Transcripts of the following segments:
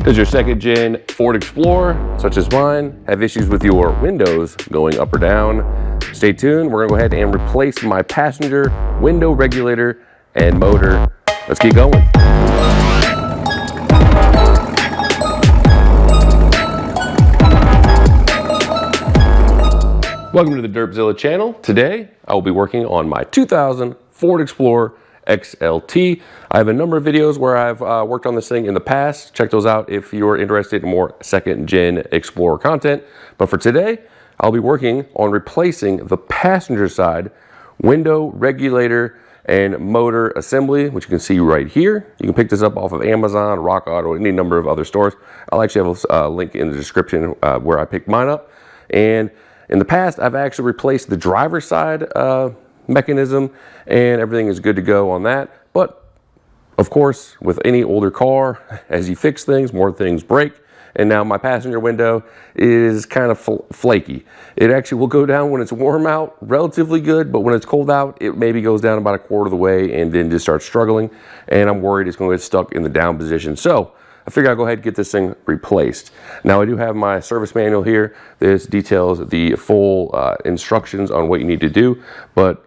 Does your second gen Ford Explorer, such as mine, have issues with your windows going up or down? Stay tuned, we're gonna go ahead and replace my passenger window regulator and motor. Let's keep going. Welcome to the Derpzilla channel. Today, I will be working on my 2000 Ford Explorer XLT. I have a number of videos where I've worked on this thing in the past. Check those out if you're interested in more second gen Explorer content. But for today, I'll be working on replacing the passenger side window regulator and motor assembly, which you can see right here. You can pick this up off of Amazon, Rock Auto, any number of other stores. I'll actually have a link in the description where I picked mine up. And in the past, I've actually replaced the driver's side mechanism, and everything is good to go on that. But of course, with any older car, as you fix things, more things break. And now my passenger window is kind of flaky. It actually will go down when it's warm out, relatively good, but when it's cold out, it maybe goes down about a quarter of the way and then just starts struggling. And I'm worried it's going to get stuck in the down position. So I figure I'll go ahead and get this thing replaced. Now I do have my service manual here. This details the full instructions on what you need to do, but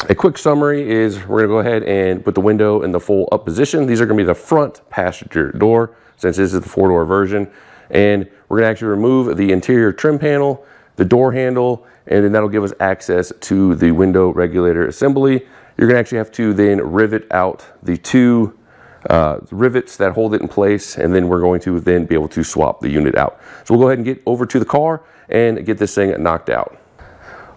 a quick summary is we're gonna go ahead and put the window in the full up position. These are gonna be the front passenger door, since this is the 4-door version. And we're gonna actually remove the interior trim panel, the door handle, and then that'll give us access to the window regulator assembly. You're gonna actually have to then rivet out the two rivets that hold it in place, and then we're going to then be able to swap the unit out. So we'll go ahead and get over to the car and get this thing knocked out.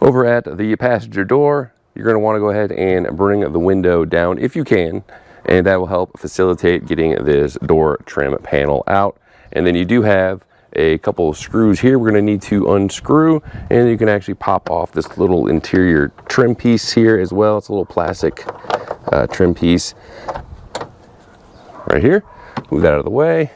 Over at the passenger door, you're going to want to go ahead and bring the window down if you can, and that will help facilitate getting this door trim panel out. And then you do have a couple of screws here we're going to need to unscrew, and you can actually pop off this little interior trim piece here as well. It's a little plastic trim piece right here. Move that out of the way.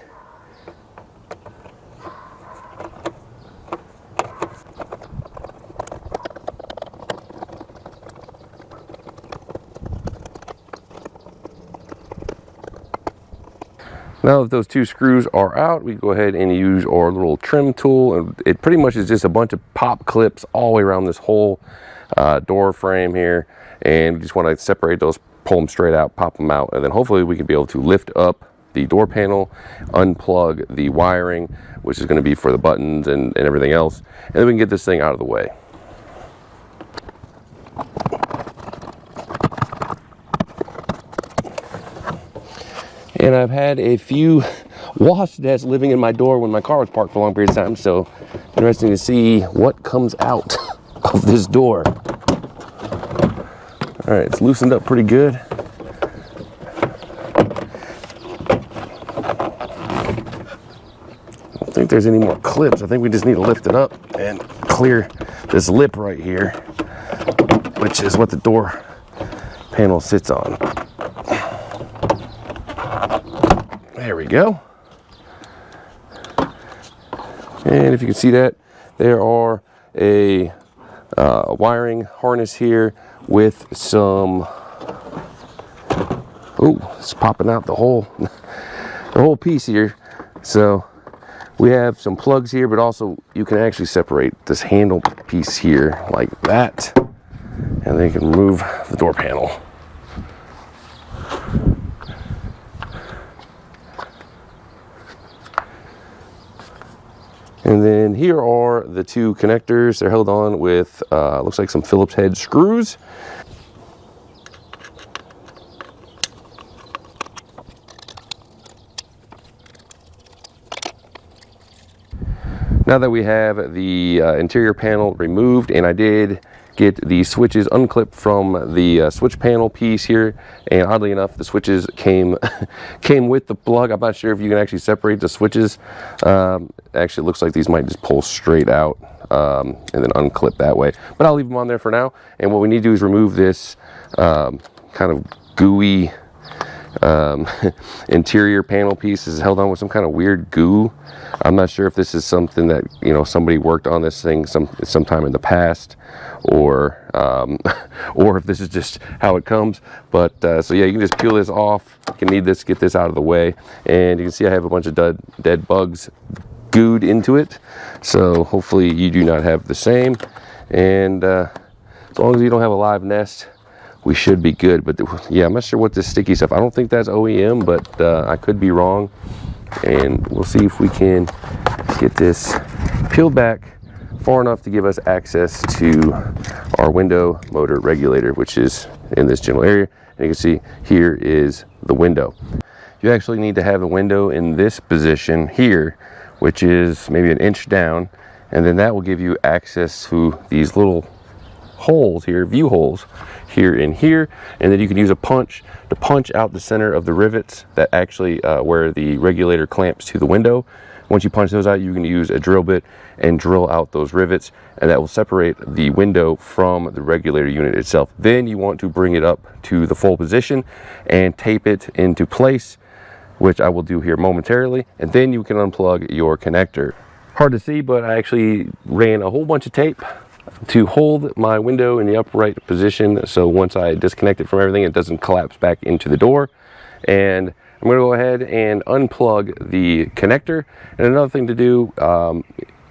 Now that those two screws are out, we go ahead and use our little trim tool, and it pretty much is just a bunch of pop clips all the way around this whole door frame here, and we just want to separate those, pull them straight out, pop them out, and then hopefully we can be able to lift up the door panel, unplug the wiring, which is going to be for the buttons and everything else, and then we can get this thing out of the way. And I've had a few wasp nests living in my door when my car was parked for long periods of time, so interesting to see what comes out of this door. All right, it's loosened up pretty good. I don't think there's any more clips. I think we just need to lift it up and clear this lip right here, which is what the door panel sits on. There we go. And if you can see that, there are a wiring harness here with some, oh, it's popping out the whole piece here. So we have some plugs here, but also you can actually separate this handle piece here like that, and then you can remove the door panel. And then here are the two connectors. They're held on with, looks like some Phillips head screws. Now that we have the interior panel removed, and I did get the switches unclipped from the switch panel piece here, and oddly enough the switches came with the plug. I'm not sure if you can actually separate the switches. Actually, it looks like these might just pull straight out and then unclip that way, but I'll leave them on there for now. And what we need to do is remove this kind of gooey interior panel piece is held on with some kind of weird goo. I'm not sure if this is something that, you know, somebody worked on this thing sometime in the past, or or if this is just how it comes. But so yeah, you can just peel this off. You can need this, get this out of the way, and you can see I have a bunch of dead bugs gooed into it. So hopefully you do not have the same, and as long as you don't have a live nest, we should be good. But yeah, I'm not sure what this sticky stuff, I don't think that's OEM, but I could be wrong, and we'll see if we can get this peeled back far enough to give us access to our window motor regulator, which is in this general area. And you can see here is the window. You actually need to have the window in this position here, which is maybe an inch down, and then that will give you access to these little holes here, view holes here and here, and then you can use a punch to punch out the center of the rivets that actually where the regulator clamps to the window. Once you punch those out, you can use a drill bit and drill out those rivets, and that will separate the window from the regulator unit itself. Then you want to bring it up to the full position and tape it into place, which I will do here momentarily, and then you can unplug your connector. Hard to see, but I actually ran a whole bunch of tape to hold my window in the upright position, so once I disconnect it from everything, it doesn't collapse back into the door. And I'm going to go ahead and unplug the connector. And another thing to do,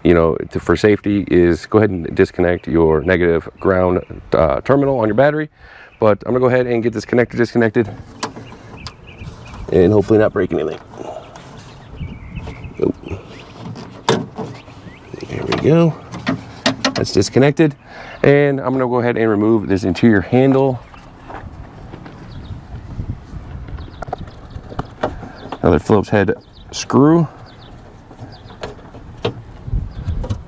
you know, for safety, is go ahead and disconnect your negative ground terminal on your battery. But I'm going to go ahead and get this connector disconnected and hopefully not break anything. Oh. There we go. That's disconnected, and I'm going to go ahead and remove this interior handle. Another Phillips head screw,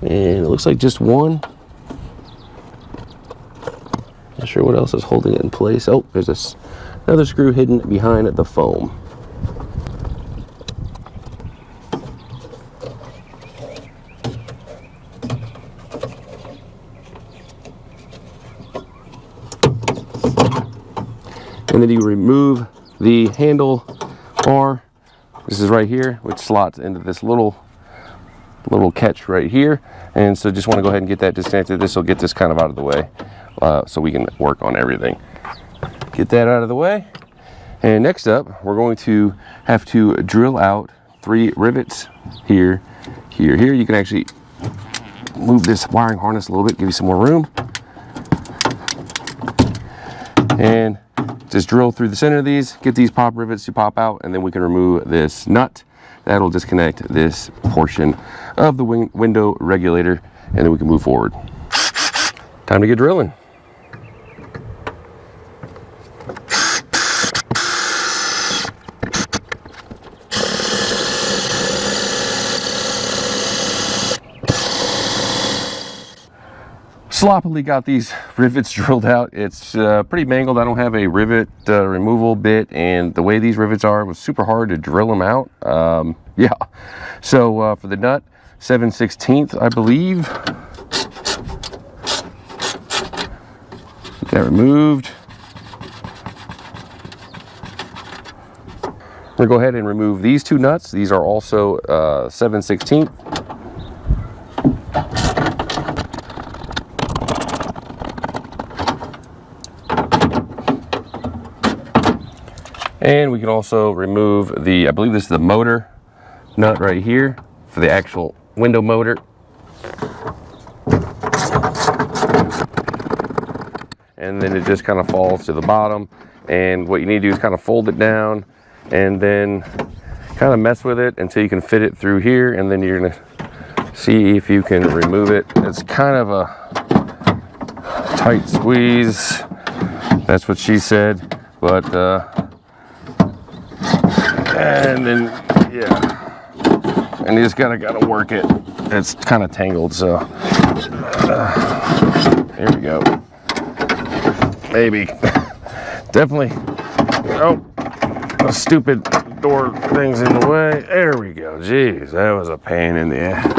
and it looks like just one. Not sure what else is holding it in place. Oh, there's another screw hidden behind the foam. And then you remove the handle bar. This is right here, which slots into this little catch right here. And so just want to go ahead and get that disconnected. This will get this kind of out of the way, so we can work on everything. Get that out of the way. And next up, we're going to have to drill out 3 rivets here, here, here. You can actually move this wiring harness a little bit, give you some more room. And just drill through the center of these, get these pop rivets to pop out, and then we can remove this nut. That'll disconnect this portion of the window regulator, and then we can move forward. Time to get drilling. Sloppily got these rivets drilled out. It's pretty mangled. I don't have a rivet removal bit, and the way these rivets are, it was super hard to drill them out. Yeah, so for the nut, 7/16, I believe. Get that removed. I'm gonna go ahead and remove these 2 nuts. These are also 7/16. And we can also remove the, I believe this is the motor nut right here for the actual window motor. And then it just kind of falls to the bottom. And what you need to do is kind of fold it down and then kind of mess with it until you can fit it through here. And then you're gonna see if you can remove it. It's kind of a tight squeeze. That's what she said. But, and then, yeah, and you just gotta work it. It's kind of tangled, so here we go. Maybe. Definitely. Oh, a stupid door thing's in the way. There we go. Jeez, that was a pain in the ass.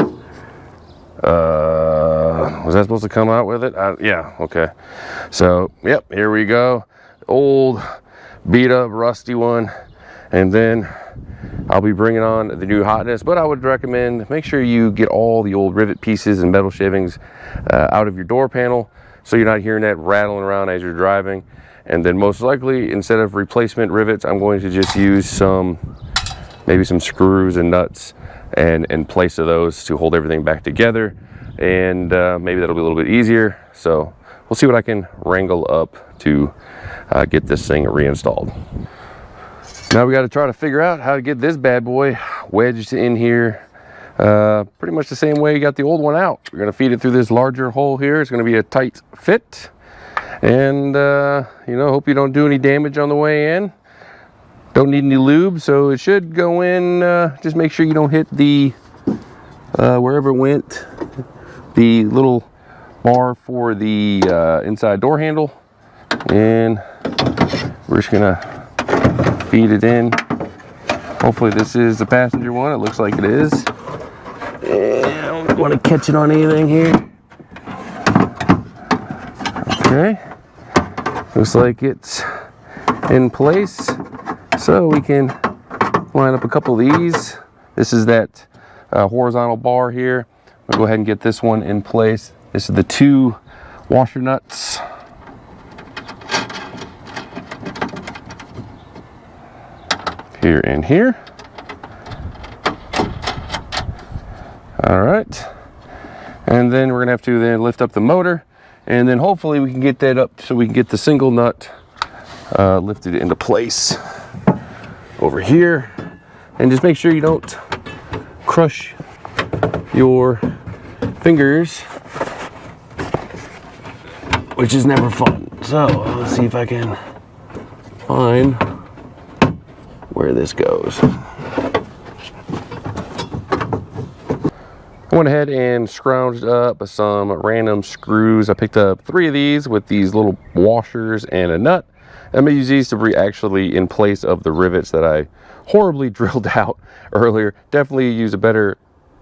Was that supposed to come out with it? Yeah, okay. So, yep, here we go. Old, beat up, rusty one. and then I'll be bringing on the new hotness. But I would recommend make sure you get all the old rivet pieces and metal shavings out of your door panel, so you're not hearing that rattling around as you're driving. And then most likely, instead of replacement rivets, I'm going to just use maybe some screws and nuts and in place of those to hold everything back together. And maybe that'll be a little bit easier. So we'll see what I can wrangle up to get this thing reinstalled. Now we got to try to figure out how to get this bad boy wedged in here pretty much the same way you got the old one out. We're going to feed it through this larger hole here. It's going to be a tight fit, and you know, hope you don't do any damage on the way in. Don't need any lube, so it should go in. Just make sure you don't hit the wherever it went, the little bar for the inside door handle. And we're just gonna feed it in. Hopefully this is the passenger one. It looks like it is. And I don't want to catch it on anything here. Okay, looks like it's in place. So we can line up a couple of these. This is that horizontal bar here. I'll go ahead and get this one in place. This is the 2 washer nuts. Here and here. All right. And then we're gonna have to then lift up the motor, and then hopefully we can get that up so we can get the single nut lifted into place over here. And just make sure you don't crush your fingers, which is never fun. So let's see if I can find where this goes. I went ahead and scrounged up some random screws. I picked up 3 of these with these little washers and a nut. I'm gonna use these to be actually in place of the rivets that I horribly drilled out earlier. Definitely use a better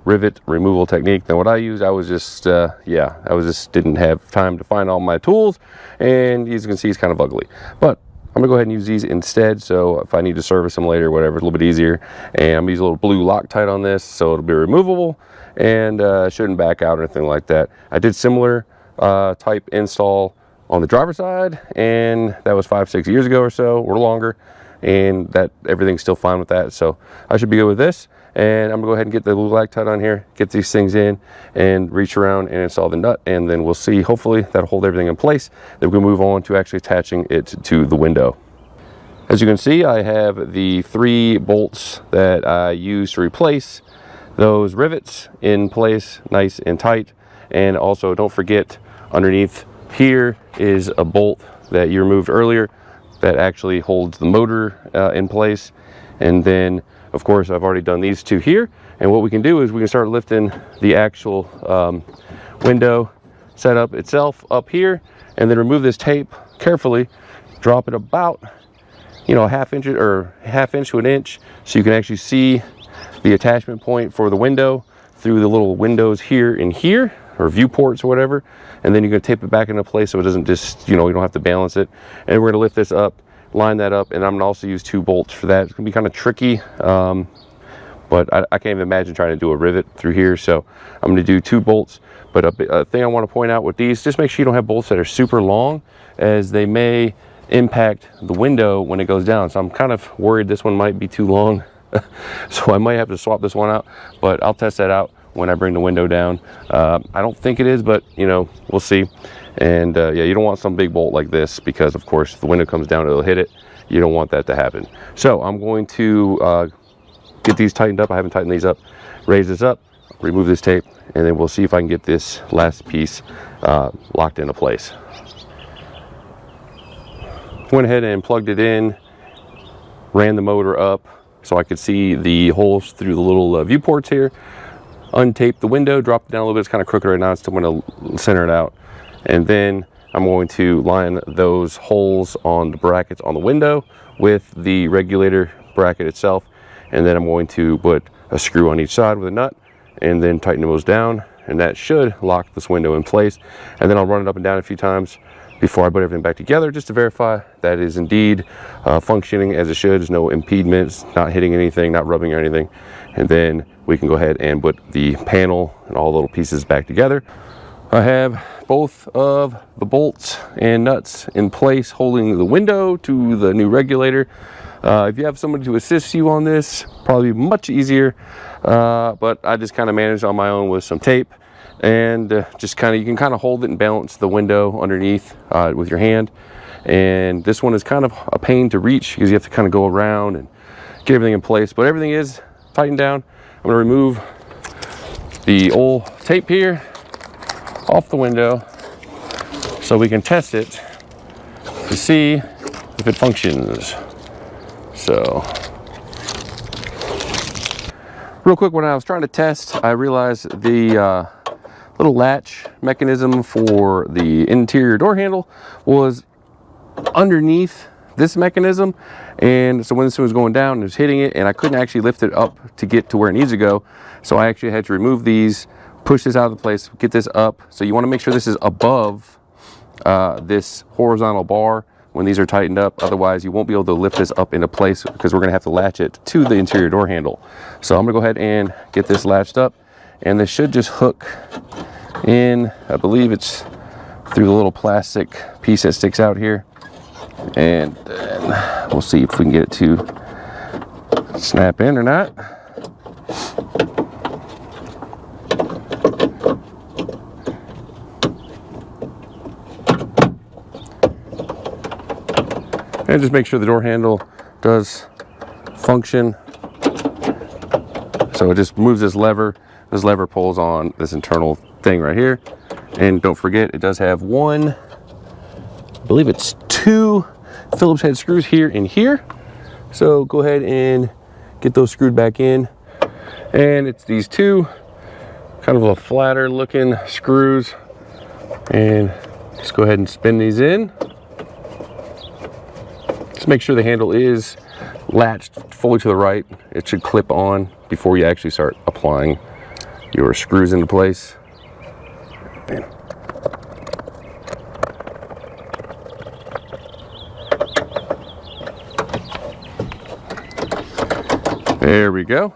rivet removal technique than what I used. I was just, didn't have time to find all my tools, and as you can see, it's kind of ugly. But I'm gonna go ahead and use these instead, so if I need to service them later, whatever, it's a little bit easier. And I'm gonna use a little blue Loctite on this, so it'll be removable and shouldn't back out or anything like that. I did similar type install on the driver's side, and that was 5-6 years ago or so, or longer, and that everything's still fine with that. So I should be good with this. And I'm gonna go ahead and get the blue Loctite on here, get these things in, and reach around and install the nut, and then we'll see. Hopefully that'll hold everything in place. Then we can move on to actually attaching it to the window. As you can see, I have the 3 bolts that I used to replace those rivets in place, nice and tight. And also, don't forget, underneath here is a bolt that you removed earlier that actually holds the motor in place. And then, of course, I've already done these 2 here. And what we can do is we can start lifting the actual window setup itself up here, and then remove this tape carefully, drop it about, you know, a half inch to an inch, so you can actually see the attachment point for the window through the little windows here and here, or viewports or whatever. And then you're gonna tape it back into place so it doesn't just, you know, you don't have to balance it. And we're gonna lift this up, line that up, and I'm gonna also use 2 bolts for that. It's gonna be kind of tricky, but I can't even imagine trying to do a rivet through here. So I'm gonna do 2 bolts. But a thing I wanna point out with these, just make sure you don't have bolts that are super long, as they may impact the window when it goes down. So I'm kind of worried this one might be too long. So I might have to swap this one out, but I'll test that out when I bring the window down. I don't think it is, but you know, we'll see. And yeah, you don't want some big bolt like this, because of course if the window comes down, it'll hit it. You don't want that to happen. So I'm going to get these tightened up. I haven't tightened these up. Raise this up, remove this tape, and then we'll see if I can get this last piece locked into place. Went ahead and plugged it in, ran the motor up so I could see the holes through the little viewports here. Untaped the window, dropped it down a little bit. It's kind of crooked right now. Still want to center it out. And then I'm going to line those holes on the brackets on the window with the regulator bracket itself. And then I'm going to put a screw on each side with a nut, and then tighten those down. And that should lock this window in place. And then I'll run it up and down a few times before I put everything back together, just to verify that it is indeed functioning as it should. There's no impediments, not hitting anything, not rubbing or anything. And then we can go ahead and put the panel and all the little pieces back together. I have both of the bolts and nuts in place holding the window to the new regulator. If you have somebody to assist you on this, probably much easier, but I just kind of managed on my own with some tape, and just kind of, you can kind of hold it and balance the window underneath with your hand. And this one is kind of a pain to reach because you have to kind of go around and get everything in place, but everything is tightened down. I'm going to remove the old tape here off the window so we can test it to see if it functions. So, real quick, when I was trying to test, I realized the little latch mechanism for the interior door handle was underneath this mechanism, and so when this was going down, it was hitting it, and I couldn't actually lift it up to get to where it needs to go. So I actually had to remove these, push this out of the place, get this up. So you want to make sure this is above this horizontal bar when these are tightened up. Otherwise, you won't be able to lift this up into place because we're going to have to latch it to the interior door handle. So I'm going to go ahead and get this latched up, and this should just hook in. I believe it's through the little plastic piece that sticks out here. And then we'll see if we can get it to snap in or not. And just make sure the door handle does function. So it just moves this lever. This lever pulls on this internal thing right here. And don't forget, it does have one, I believe it's 2 Phillips head screws here and here. So go ahead and get those screwed back in. And it's these 2 kind of a flatter looking screws. And just go ahead and spin these in. Just make sure the handle is latched fully to the right. It should clip on before you actually start applying your screws into place. And there we go.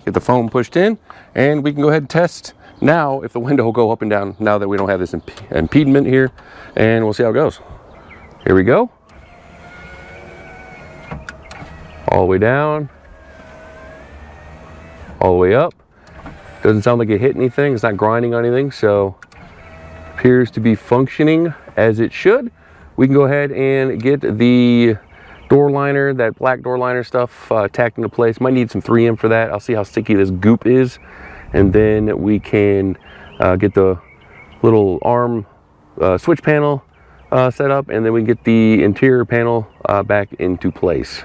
Get the foam pushed in, and we can go ahead and test now if the window will go up and down now that we don't have this impediment here, and we'll see how it goes. Here we go. All the way down, all the way up. Doesn't sound like it hit anything. It's not grinding on anything, so appears to be functioning as it should. We can go ahead and get the door liner, that black door liner stuff, tacked into place. Might need some 3M for that. I'll see how sticky this goop is, and then we can get the little arm switch panel set up, and then we can get the interior panel back into place.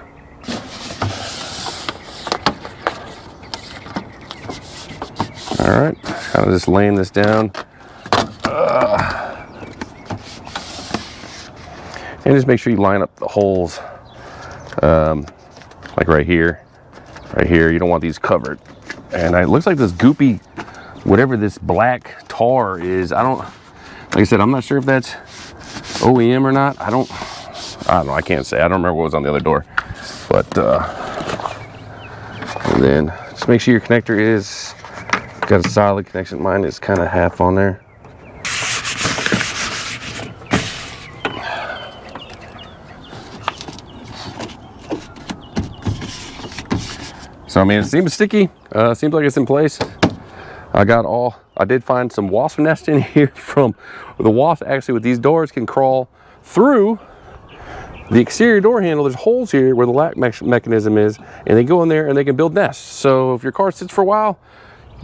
All right, kind of just laying this down. And just make sure you line up the holes, like right here. Right here, you don't want these covered. And it looks like this goopy, whatever this black tar is, like I said, I'm not sure if that's OEM or not. I don't know, I can't say. I don't remember what was on the other door. But, and then just make sure your connector is got a solid connection. Mine is kind of half on there. So I mean, it seems sticky. Seems like it's in place. I did find some wasp nest in here from the wasp. Actually, with these doors, can crawl through the exterior door handle. There's holes here where the latch mechanism is, and they go in there and they can build nests. So if your car sits for a while,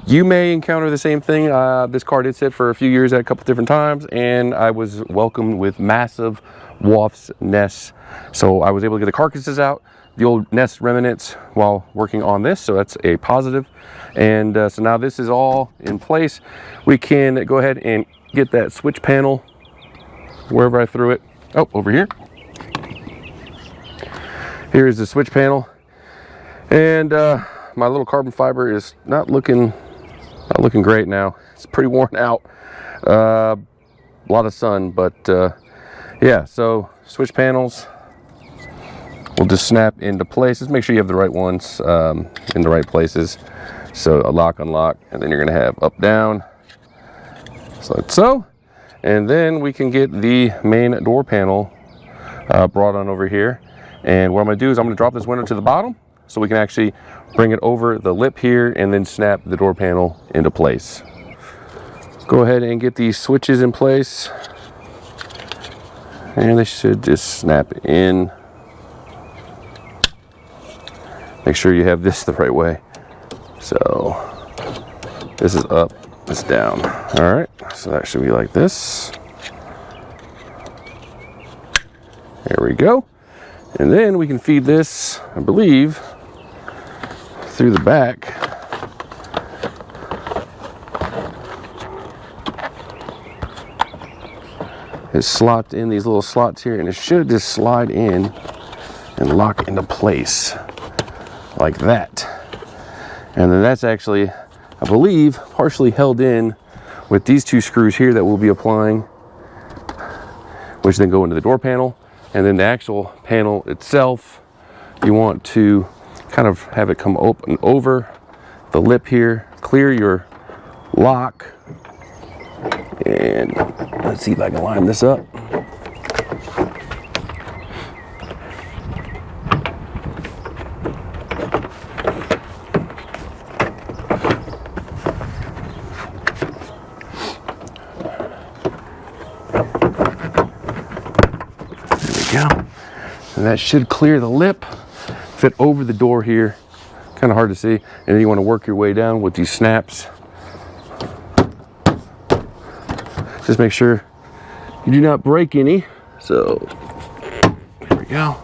you may encounter the same thing. This car did sit for a few years at a couple different times, and I was welcomed with massive wasp nests. So I was able to get the carcasses out, the old nest remnants, while working on this. So that's a positive. And so now this is all in place. We can go ahead and get that switch panel wherever I threw it. Oh, over here. Here is the switch panel. And my little carbon fiber is not looking great now. It's pretty worn out. A lot of sun, but yeah, so switch panels will just snap into place. Just make sure you have the right ones in the right places. So a lock, unlock, and then you're gonna have up, down, just like so. And then we can get the main door panel brought on over here. And what I'm gonna do is I'm gonna drop this window to the bottom so we can actually bring it over the lip here and then snap the door panel into place. Go ahead and get these switches in place. And they should just snap in. Make sure you have this the right way. So this is up, this down. All right, so that should be like this. There we go. And then we can feed this, I believe, through the back. It's slopped in these little slots here, and it should just slide in and lock into place like that. And then that's actually, I believe, partially held in with these two screws here that we'll be applying, which then go into the door panel. And then the actual panel itself, you want to kind of have it come open over the lip here, clear your lock. And let's see if I can line this up. Go. And that should clear the lip, fit over the door here. Kind of hard to see. And then you want to work your way down with these snaps. Just make sure you do not break any. So there we go.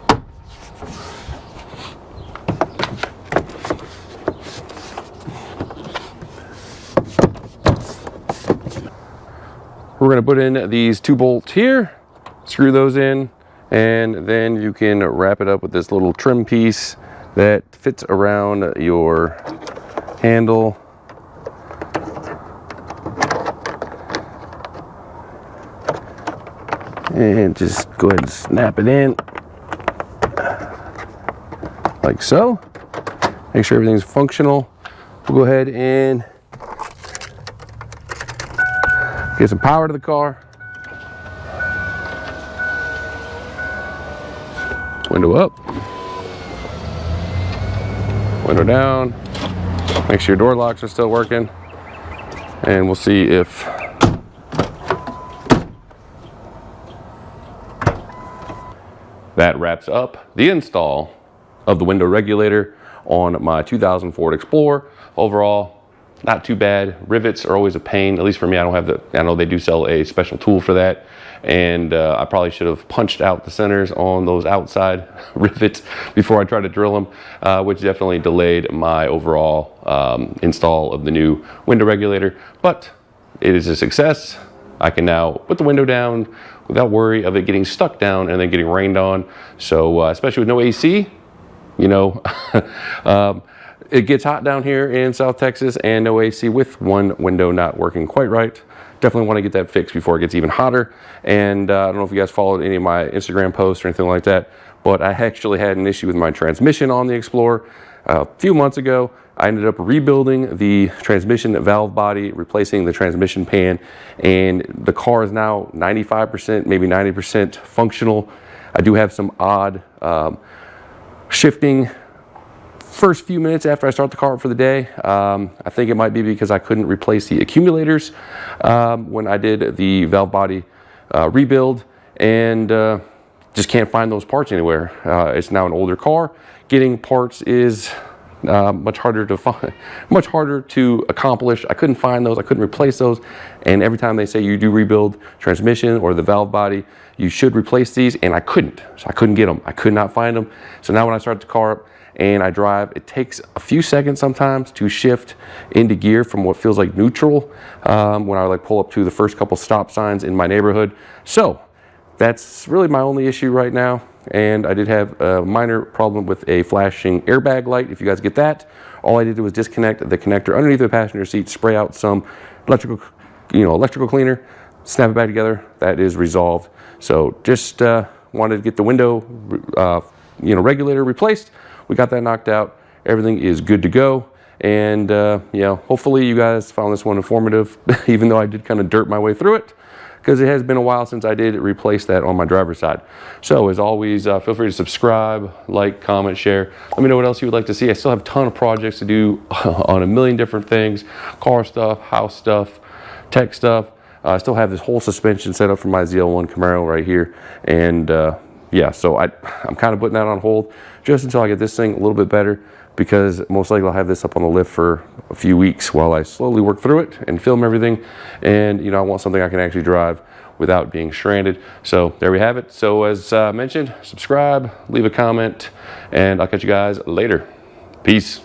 We're going to put in these 2 bolts here, screw those in. And then you can wrap it up with this little trim piece that fits around your handle. And just go ahead and snap it in like so. Make sure everything's functional. We'll go ahead and get some power to the car. Window up, window down. Make sure your door locks are still working, and we'll see if that wraps up the install of the window regulator on my 2000 Ford Explorer. Overall, not too bad. Rivets are always a pain, at least for me. I know they do sell a special tool for that. And I probably should have punched out the centers on those outside rivets before I tried to drill them, which definitely delayed my overall install of the new window regulator. But it is a success. I can now put the window down without worry of it getting stuck down and then getting rained on. So especially with no AC, you know, it gets hot down here in South Texas, and no AC with one window not working quite right. Definitely want to get that fixed before it gets even hotter. And I don't know if you guys followed any of my Instagram posts or anything like that, but I actually had an issue with my transmission on the Explorer. A few months ago, I ended up rebuilding the transmission valve body, replacing the transmission pan, and the car is now 95%, maybe 90% functional. I do have some odd shifting first few minutes after I start the car up for the day. I think it might be because I couldn't replace the accumulators when I did the valve body rebuild, and just can't find those parts anywhere. It's now an older car. Getting parts is much harder to find, much harder to accomplish. I couldn't find those, I couldn't replace those, and every time they say you do rebuild transmission or the valve body, you should replace these, and I couldn't. So I couldn't get them. I could not find them. So now when I start the car up and I drive, it takes a few seconds sometimes to shift into gear from what feels like neutral when I pull up to the first couple stop signs in my neighborhood. So that's really my only issue right now. And I did have a minor problem with a flashing airbag light. If you guys get that, all I did was disconnect the connector underneath the passenger seat, spray out some electrical cleaner, snap it back together. That is resolved. So just wanted to get the window regulator replaced. We got that knocked out. Everything is good to go. And hopefully you guys found this one informative, even though I did kind of dirt my way through it, because it has been a while since I did replace that on my driver's side. So as always, feel free to subscribe, like, comment, share. Let me know what else you would like to see. I still have a ton of projects to do on a million different things: car stuff, house stuff, tech stuff. I still have this whole suspension set up for my ZL1 Camaro right here. And yeah, so I'm kind of putting that on hold just until I get this thing a little bit better, because most likely I'll have this up on the lift for a few weeks while I slowly work through it and film everything. And I want something I can actually drive without being stranded. So there we have it. So as mentioned, subscribe, leave a comment, and I'll catch you guys later. Peace.